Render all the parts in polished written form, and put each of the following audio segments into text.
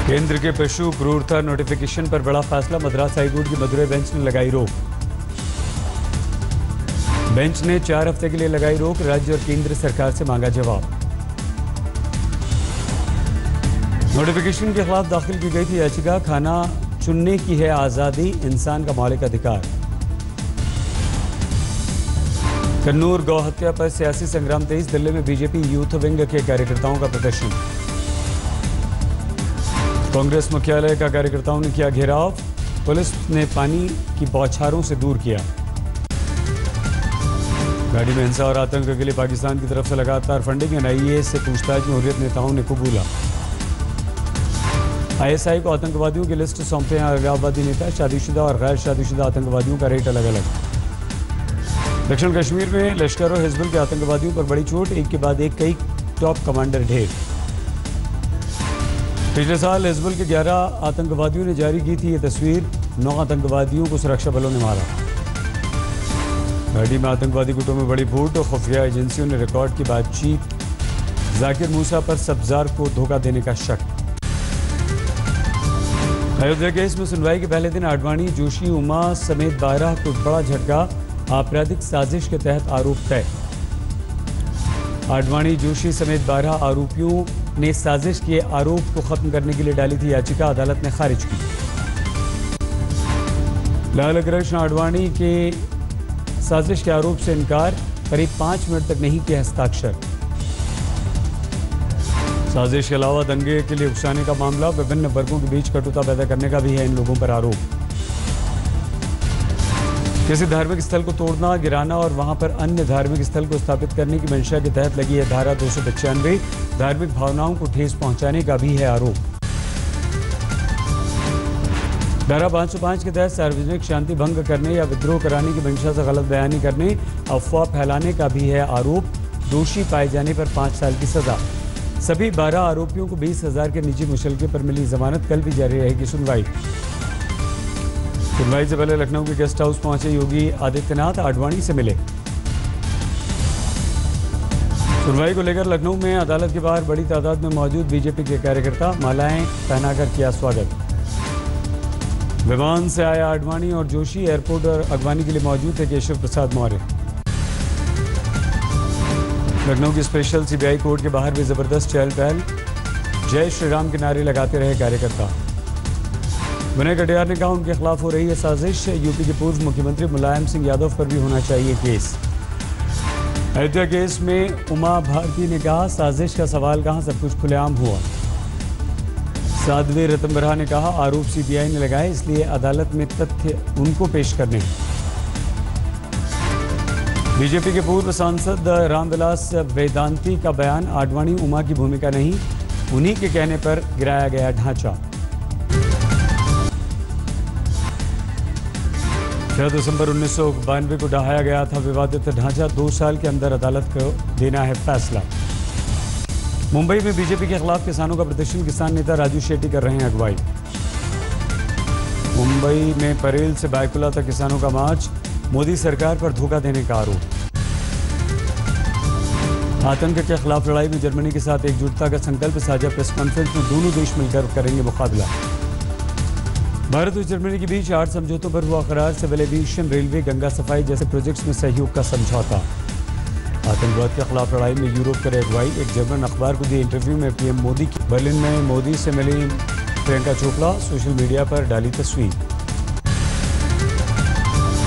केंद्र के पशु क्रूरता नोटिफिकेशन पर बड़ा फैसला, मद्रास हाईकोर्ट की मदुरई बेंच ने लगाई रोक। बेंच ने 4 हफ्ते के लिए लगाई रोक, राज्य और केंद्र सरकार से मांगा जवाब। नोटिफिकेशन के खिलाफ दाखिल की गई थी याचिका, खाना चुनने की है आज़ादी, इंसान का मौलिक अधिकार। कन्नूर गौ हत्या पर सियासी संग्राम तेज, दिल्ली में बीजेपी यूथ विंग के कार्यकर्ताओं का प्रदर्शन। कांग्रेस मुख्यालय का कार्यकर्ताओं ने किया घेराव, पुलिस ने पानी की बौछारों से दूर किया। गाड़ी में हिंसा और आतंक के लिए पाकिस्तान की तरफ से लगातार फंडिंग, एनआईए से पूछताछ में हुर्रियत नेताओं ने कबूला। आईएसआई को आतंकवादियों की लिस्ट सौंपते हैं अलगाववादी नेता, शादीशुदा और गैर शादीशुदा आतंकवादियों का रेट अलग अलग। दक्षिण कश्मीर में लश्कर और हिजबुल के आतंकवादियों पर बड़ी चोट, एक के बाद एक कई टॉप कमांडर ढेर। पिछले साल हिजबुल के 11 आतंकवादियों ने जारी की थी ये तस्वीर, 9 आतंकवादियों को सुरक्षा बलों ने मारा। घाटी में आतंकवादी गुटों में बड़ी फूट और खुफिया एजेंसियों ने रिकॉर्ड की बातचीत, जाकिर मूसा पर सब्जार को धोखा देने का शक। अयोध्या केस में सुनवाई के पहले दिन आडवाणी, जोशी, उमा समेत 12 को बड़ा झटका, आपराधिक साजिश के तहत आरोप तय। आडवाणी, जोशी समेत 12 आरोपियों ने साजिश के आरोप को खत्म करने के लिए डाली थी याचिका, अदालत ने खारिज की। लाल कृष्ण आडवाणी के साजिश के आरोप से इनकार, करीब 5 मिनट तक नहीं किए हस्ताक्षर। साजिश के अलावा दंगे के लिए उकसाने का मामला, विभिन्न वर्गों के बीच कटुता पैदा करने का भी है इन लोगों पर आरोप। किसी धार्मिक स्थल को तोड़ना, गिराना और वहां पर अन्य धार्मिक स्थल को स्थापित करने की मंशा के तहत लगी है धारा 295, धार्मिक भावनाओं को ठेस पहुंचाने का भी है आरोप। धारा 505 के तहत सार्वजनिक शांति भंग करने या विद्रोह कराने की मंशा से गलत बयानी करने, अफवाह फैलाने का भी है आरोप। दोषी पाए जाने पर 5 साल की सजा। सभी 12 आरोपियों को 20,000 के निजी मुशल्के पर मिली जमानत, कल भी जारी रहेगी सुनवाई। सुनवाई से पहले लखनऊ के गेस्ट हाउस पहुंचे योगी आदित्यनाथ, आडवाणी से मिले। सुनवाई को लेकर लखनऊ में अदालत के बाहर बड़ी तादाद में मौजूद बीजेपी के कार्यकर्ता मालाएं पहनाकर किया स्वागत। विमान से आया आडवाणी और जोशी, एयरपोर्ट और अगवानी के लिए मौजूद थे केशव प्रसाद मौर्य। लखनऊ की स्पेशल सीबीआई कोर्ट के बाहर भी जबरदस्त चहल पहल, जय श्री राम के नारे लगाते रहे कार्यकर्ता। विनय कटियार ने कहा उनके खिलाफ हो रही है साजिश, यूपी के पूर्व मुख्यमंत्री मुलायम सिंह यादव पर भी होना चाहिए केस। अयोध्या केस में उमा भारती ने कहा साजिश का सवाल कहां, सब कुछ खुलेआम हुआ। साध्वी रतनबरा ने कहा आरोप सीबीआई ने लगाए, इसलिए अदालत में तथ्य उनको पेश करने। बीजेपी के पूर्व सांसद रामविलास वेदांती का बयान, आडवाणी उमा की भूमिका नहीं, उन्हीं के कहने पर गिराया गया ढांचा। 6 दिसंबर 1992 को ढहाया गया था विवादित ढांचा, 2 साल के अंदर अदालत को देना है फैसला। मुंबई में बीजेपी के खिलाफ किसानों का प्रदर्शन, किसान नेता राजू शेट्टी कर रहे हैं अगुवाई। मुंबई में परेल से बायकुला तक किसानों का मार्च, मोदी सरकार पर धोखा देने का आरोप। आतंक के खिलाफ लड़ाई में जर्मनी के साथ एकजुटता का संकल्प, साझा प्रेस कॉन्फ्रेंस में दोनों देश मिलकर करेंगे मुकाबला। भारत और जर्मनी के बीच 8 समझौतों पर हुआ करार, सिविल एविएशन, रेलवे, गंगा सफाई जैसे प्रोजेक्ट्स में सहयोग का समझौता। आतंकवाद के खिलाफ लड़ाई में यूरोप करे अगुवाई, एक जर्मन अखबार को दिए इंटरव्यू में पीएम मोदी की। बर्लिन में मोदी से मिली प्रियंका चोपड़ा, सोशल मीडिया पर डाली तस्वीर।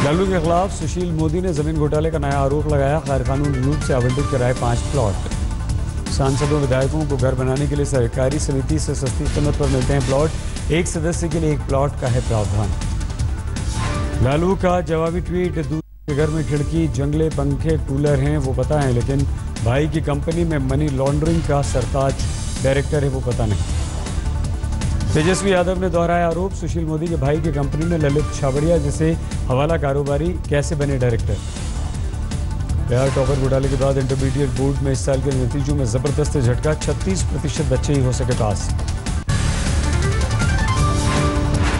लालू के खिलाफ सुशील मोदी ने जमीन घोटाले का नया आरोप लगाया, गैर कानूनी रूप से आवंटित कराए 5 प्लॉट। सांसदों विधायकों को घर बनाने के लिए सरकारी समिति से सस्ती कीमत पर मिलते हैं प्लॉट, 1 सदस्य के लिए 1 प्लॉट का है प्रावधान। लालू का जवाबी ट्वीट, दूसरे घर में खिड़की, जंगले, पंखे, कूलर हैं वो पता है, लेकिन भाई की कंपनी में मनी लॉन्ड्रिंग का सरताज डायरेक्टर है वो पता नहीं। तेजस्वी यादव ने दोहराया आरोप, सुशील मोदी के भाई की कंपनी में ललित छाबड़िया जैसे हवाला कारोबारी कैसे बने डायरेक्टर। बिहार टॉपर घोटाले के बाद इंटरमीडिएट बोर्ड में इस साल के नतीजों में जबरदस्त झटका, 36% बच्चे ही हो सके पास।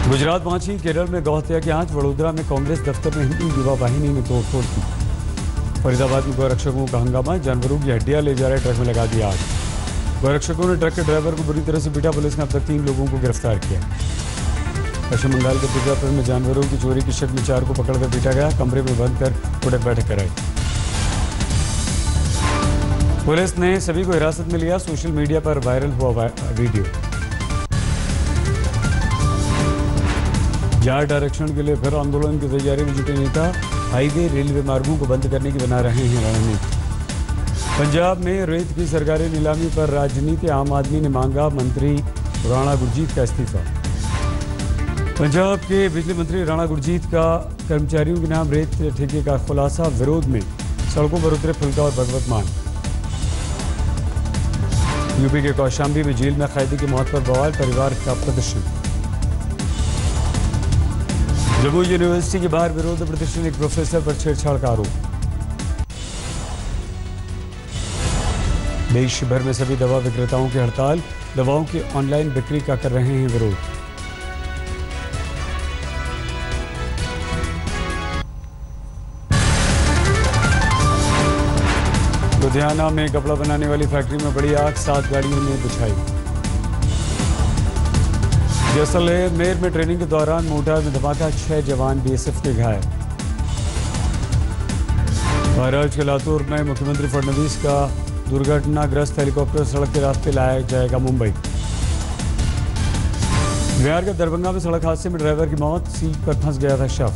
गुजरात पहुंची केरल में गौ हत्या की आंच, वडोदरा में कांग्रेस दफ्तर में हिंदू युवा वाहिनी ने तोड़फोड़ की। फरीदाबाद में गौरक्षकों का हंगामा, जानवरों की हड्डियां ले जा रहे ट्रक में लगा दी आग। गोरक्षकों ने ट्रक के ड्राइवर को बुरी तरह से पीटा। पुलिस ने अब तक 3 लोगों को गिरफ्तार किया। पश्चिम बंगाल के दुर्गापुर में जानवरों की चोरी की शक में 4 को पकड़कर पीटा गया। कमरे में बंद कर उठक बैठक कराई। पुलिस ने सभी को हिरासत में लिया। सोशल मीडिया पर वायरल हुआ वीडियो। जाट आरक्षण के लिए फिर आंदोलन की तैयारी में जुटे नेता। हाईवे रेलवे मार्गों को बंद करने की बना रहे हैं रणनीति। पंजाब में रेत की सरकारी नीलामी पर राजनीति। आम आदमी ने मांगा मंत्री राणा गुरजीत का इस्तीफा। पंजाब के बिजली मंत्री राणा गुरजीत का कर्मचारियों के नाम रेत ठेके का खुलासा। विरोध में सड़कों पर उतरे फुल्का और भगवत मान। यूपी के कौशाम्बी में जेल में कैदी की मौत पर बवाल। परिवार का प्रदर्शन। जम्मू यूनिवर्सिटी के बाहर विरोध प्रदर्शन। एक प्रोफेसर पर छेड़छाड़ का आरोप। देश भर में सभी दवा विक्रेताओं की हड़ताल। दवाओं की ऑनलाइन बिक्री का कर रहे हैं विरोध। लुधियाना में कपड़ा बनाने वाली फैक्ट्री में बड़ी आग। 7 गाड़ियों ने बुझाई। जैसलमेर में ट्रेनिंग के दौरान मोर्टार में धमाका। 6 जवान बीएसएफ के घायल। महाराष्ट्र के लातूर में मुख्यमंत्री फडणवीस का दुर्घटनाग्रस्त हेलीकॉप्टर सड़क के रास्ते लाया जाएगा मुंबई। बिहार के दरभंगा में सड़क हादसे में ड्राइवर की मौत। सीट पर फंस गया था शव।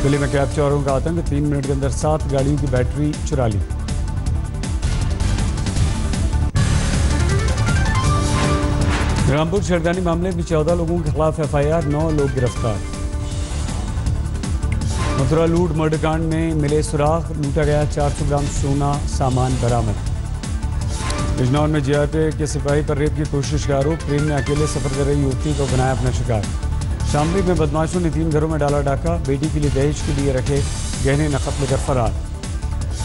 दिल्ली में कैब चोरों का आतंक। 3 मिनट के अंदर 7 गाड़ियों की बैटरी चुरा ली। रामपुर छेड़खानी मामले में 14 लोगों के खिलाफ एफआईआर। 9 लोग गिरफ्तार। मथुरा लूट मर्डर कांड में मिले सुराग। लूटा गया 400 ग्राम सोना सामान बरामद। बिजनौर में जीआरपी के सिपाही पर रेप की कोशिश का आरोप। ट्रेन में अकेले सफर कर रही युवती को बनाया अपना शिकार। शामली में बदमाशों ने 3 घरों में डाला डाका। बेटी के लिए दहेज के लिए रखे गहने नकद लेकर फरार।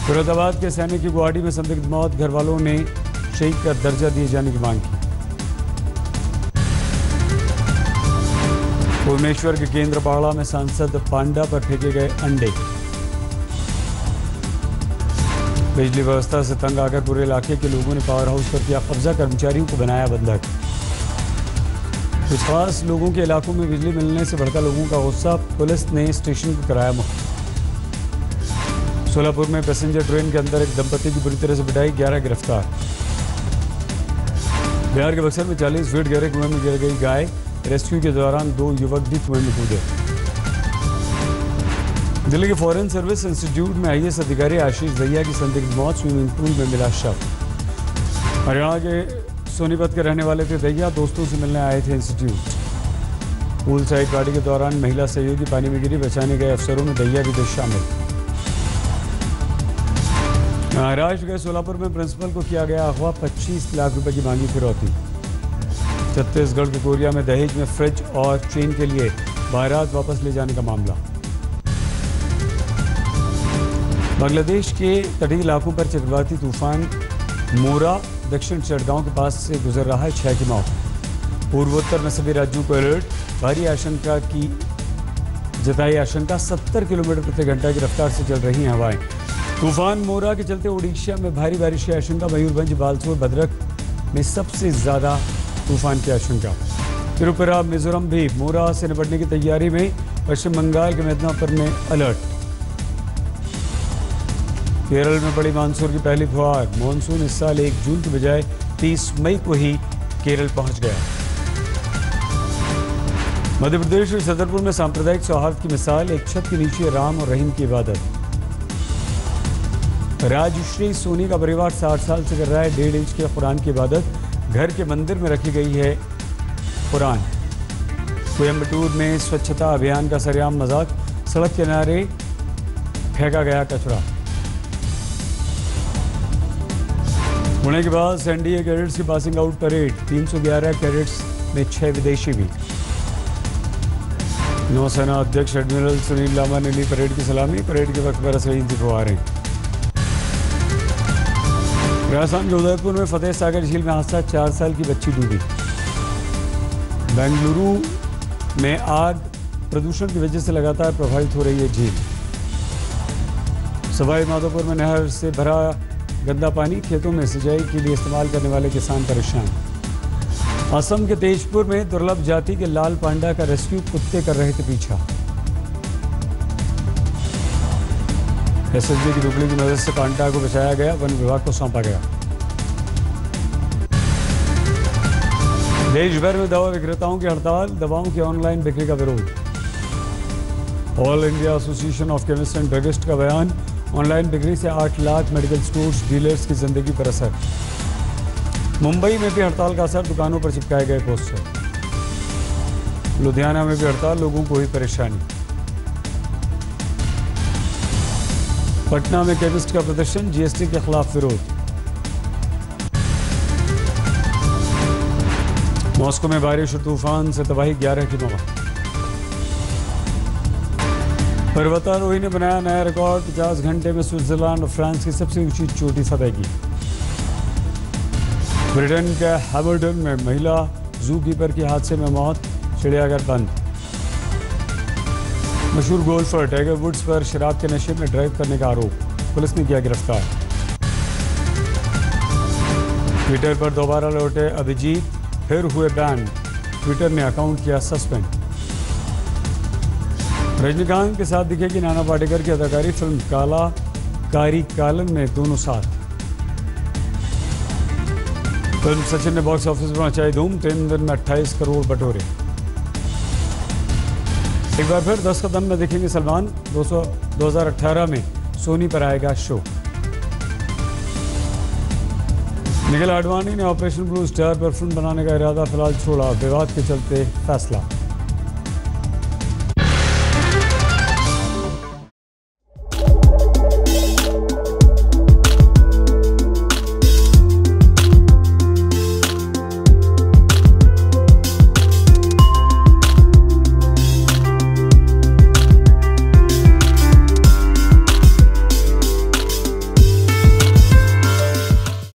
फिरोजाबाद के सैनिक की गुवाहाटी में संदिग्ध मौत। घर वालों ने शहीद का दर्जा दिए जाने की मांग की। भुवनेश्वर के केंद्रपाड़ा में सांसद पांडा पर फेंके गए अंडे। बिजली व्यवस्था से तंग आकर पूरे इलाके के लोगों ने पावर हाउस पर किया कब्जा। कर्मचारियों को बनाया बंधक। कुछ खास लोगों के इलाकों में बिजली मिलने से भड़का लोगों का गुस्सा। पुलिस ने स्टेशन को कराया मुक्त। सोलापुर में पैसेंजर ट्रेन के अंदर एक दंपति की बुरी तरह से पिटाई। 11 गिरफ्तार। बिहार के बक्सर में 40 फीट गहरे कुएं में गिर गई गाय। रेस्क्यू के दौरान 2 युवक भी कुएं में कूदे। दिल्ली के फॉरेन सर्विस इंस्टीट्यूट में आईएएस अधिकारी आशीष दहिया की संदिग्ध मौत। स्विमिंग पूल में मिला शव। हरियाणा के सोनीपत के रहने वाले थे दहिया। दोस्तों से मिलने आए थे इंस्टीट्यूट। पूल साइड पार्टी के दौरान महिला सहयोगी पानी में गिरी। बचाने गए अफसरों में दहिया भी थे शामिल। महाराष्ट्र के सोलापुर में प्रिंसिपल को किया गया अगवा। 25 लाख रुपए की मांगी फिरौती। छत्तीसगढ़ के कोरिया में दहेज में फ्रिज और चेन के लिए बारात वापस ले जाने का मामला। बांग्लादेश के तटीय इलाकों पर चक्रवाती तूफान मोरा दक्षिण चटगांव के पास से गुजर रहा है। 6 की मौत। पूर्वोत्तर में सभी राज्यों को अलर्ट। भारी आशंका की जताई आशंका। 70 किलोमीटर प्रति घंटा की रफ्तार से चल रही हैं हवाएं। तूफान मोरा के चलते ओडिशा में भारी बारिश की आशंका। मयूरभंज, बालसोर, भद्रक में सबसे ज्यादा तूफान की आशंका। त्रिपुरा, मिजोरम भी मोरा से निपटने की तैयारी में। पश्चिम बंगाल के मिदनापुर में अलर्ट। केरल में पड़ी मानसून की पहली फुहार। मानसून इस साल 1 जून की बजाय 30 मई को ही केरल पहुंच गया। मध्य प्रदेश के छतरपुर में सांप्रदायिक सौहार्द की मिसाल। एक छत के नीचे राम और रहीम की इबादत। राजश्री सोनी का परिवार 60 साल से कर रहा है 1.5 इंच के कुरान की इबादत। घर के मंदिर में रखी गई है कुरान। कोयम्बटूर में स्वच्छता अभियान का सरेआम मजाक। सड़क किनारे फेंका गया कचरा। पुणे के बाद एनडीए कैडेट्स की पासिंग आउट परेड। 311 कैडेट्स में 6 विदेशी भी। नौसेना अध्यक्ष एडमिरल सुनील लांबा ने ली परेड की सलामी। परेड के वक्त बरस रही थी फुहारें। राजस्थान के उदयपुर में फतेह सागर झील में हादसा। 4 साल की बच्ची डूबी। बेंगलुरु में आग प्रदूषण की वजह से लगातार प्रभावित हो रही है झील। सवाई माधोपुर में नहर से भरा गंदा पानी खेतों में सिंचाई के लिए इस्तेमाल करने वाले किसान परेशान। असम के तेजपुर में दुर्लभ जाति के लाल पांडा का रेस्क्यू, कुत्ते कर रहे थे पीछा। एसएसबी की टुकड़ी की मदद से पांडा को बचाया गया, वन विभाग को सौंपा गया। देश भर में दवा विक्रेताओं की हड़ताल, दवाओं की ऑनलाइन बिक्री का विरोध। All India association of chemist and druggist का बयान, ऑनलाइन बिक्री से 8 लाख मेडिकल स्टोर्स डीलर्स की जिंदगी पर असर। मुंबई में भी हड़ताल का असर, दुकानों पर चिपकाए गए पोस्टर। लुधियाना में भी हड़ताल, लोगों को हुई परेशानी। पटना में केमिस्ट का प्रदर्शन, जीएसटी के खिलाफ विरोध। मॉस्को में बारिश और तूफान से तबाही, 11 की मौत। पर्वतारोही ने बनाया नया रिकॉर्ड, 50 घंटे में स्विट्जरलैंड और फ्रांस की सबसे ऊंची चोटी फतेह की। ब्रिटेन के हैमिल्टन में महिला जू कीपर की हादसे में मौत, चिड़ियाघर बंद। मशहूर गोल्फर टाइगर वुड्स पर शराब के नशे में ड्राइव करने का आरोप, पुलिस ने किया गिरफ्तार। ट्विटर पर दोबारा लौटे अभिजीत, फिर हुए बैन, ट्विटर ने अकाउंट किया सस्पेंड। रजनीकांत के साथ दिखेगी नाना पाटेकर की अदाकारी, फिल्म काला कारी कालन में दोनों साथ। फिल्म सचिन ने बॉक्स ऑफिस पर मचाई धूम, 3 दिन में 28 करोड़ बटोरे। एक बार फिर 10 कदम में दिखेंगे सलमान, 2018 में सोनी पर आएगा शो। निखिल आडवाणी ने ऑपरेशन ब्लू स्टार पर फिल्म बनाने का इरादा फिलहाल छोड़ा, विवाद के चलते फैसला।